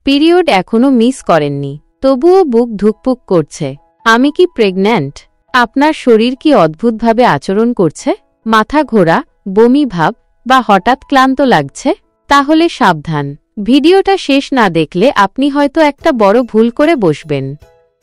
Period এখনো miss করেননি, তবুও বুক ধুকপুক করছে। আমি কি প্রেগন্যান্ট? আপনার শরীর কি অদ্ভুতভাবে আচরণ করছে? মাথা ঘোরা, বমি ভাব বা হঠাৎ ক্লান্ত লাগছে? তাহলে সাবধান, ভিডিওটা শেষ না দেখলে আপনি হয়তো একটা বড় ভুল করে বসবেন।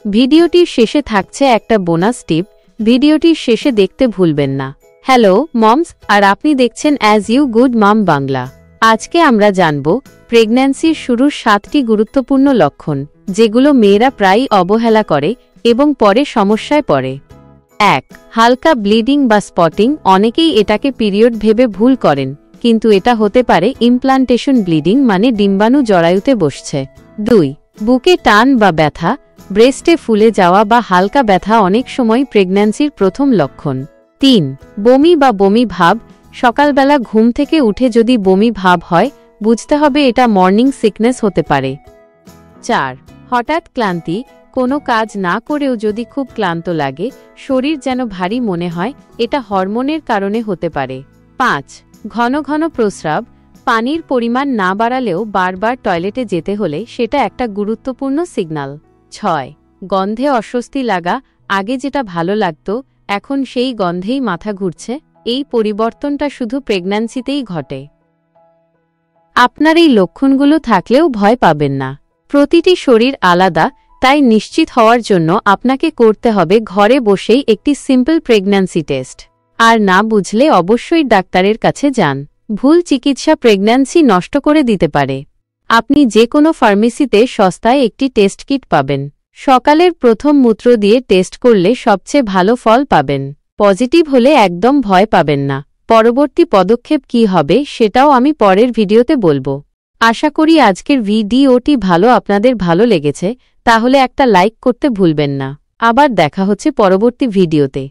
ভিডিওটির শেষে থাকছে একটা বোনাস টিপ, ভিডিওটির শেষে দেখতে ভুলবেন না। হ্যালো মমস, আর আপনি দেখছেন অ্যাজ ইউ গুড মাম বাংলা। আজকে আমরা জানব প্রেগন্যান্সির শুরুর 7টি গুরুত্বপূর্ণ লক্ষণ, যেগুলো মেয়েরা প্রায়ই অবহেলা করে এবং পরে সমস্যায় পড়ে। 1. হালকা ব্লিডিং বা স্পটিং। অনেকেই এটাকে পিরিয়ড ভেবে ভুল করেন, কিন্তু এটা হতে পারে ইমপ্লান্টেশন ব্লিডিং, মানে ডিম্বাণু জরায়ুতে বসছে। 2. বুকে টান বা ব্যথা। ব্রেস্টে ফুলে যাওয়া বা হালকা ব্যথা অনেক সময় প্রেগন্যান্সির প্রথম লক্ষণ। 3. বমি বা বমি ভাব। সকালবেলা ঘুম থেকে উঠে যদি বমি ভাব হয়, বুঝতে হবে এটা মর্নিং সিকনেস হতে পারে। 4. হঠাৎ ক্লান্তি। কোনো কাজ না করেও যদি খুব ক্লান্ত লাগে, শরীর যেন ভারী মনে হয়, এটা হরমোনের কারণে হতে পারে। 5. ঘন ঘন প্রস্রাব। পানির পরিমাণ না বাড়ালেও বারবার টয়লেটে যেতে হলে সেটা একটা গুরুত্বপূর্ণ সিগন্যাল। 6. গন্ধে অস্বস্তি লাগা। আগে যেটা ভালো লাগত, এখন সেই গন্ধেই মাথা ঘুরছে। এই পরিবর্তনটা শুধু প্রেগন্যান্সিতেই ঘটে। আপনার এই লক্ষণগুলো থাকলেও ভয় পাবেন না। প্রতিটি শরীর আলাদা, তাই নিশ্চিত হওয়ার জন্য আপনাকে করতে হবে ঘরে বসেই একটি সিম্পল প্রেগন্যান্সি টেস্ট। আর না বুঝলে অবশ্যই ডাক্তারের কাছে যান। ভুল চিকিৎসা প্রেগন্যান্সি নষ্ট করে দিতে পারে। আপনি যে কোনো ফার্মেসিতে সস্তায় একটি টেস্ট কিট পাবেন। সকালের প্রথম মূত্র দিয়ে টেস্ট করলে সবচেয়ে ভালো ফল পাবেন। পজিটিভ হলে একদম ভয় পাবেন না। পরবর্তী পদক্ষেপ কী হবে সেটাও আমি পরের ভিডিওতে বলবো। আশা করি আজকের ভিডিওটি আপনাদের ভালো লেগেছে, তাহলে একটা লাইক করতে ভুলবেন না। আবার দেখা হচ্ছে পরবর্তী ভিডিওতে।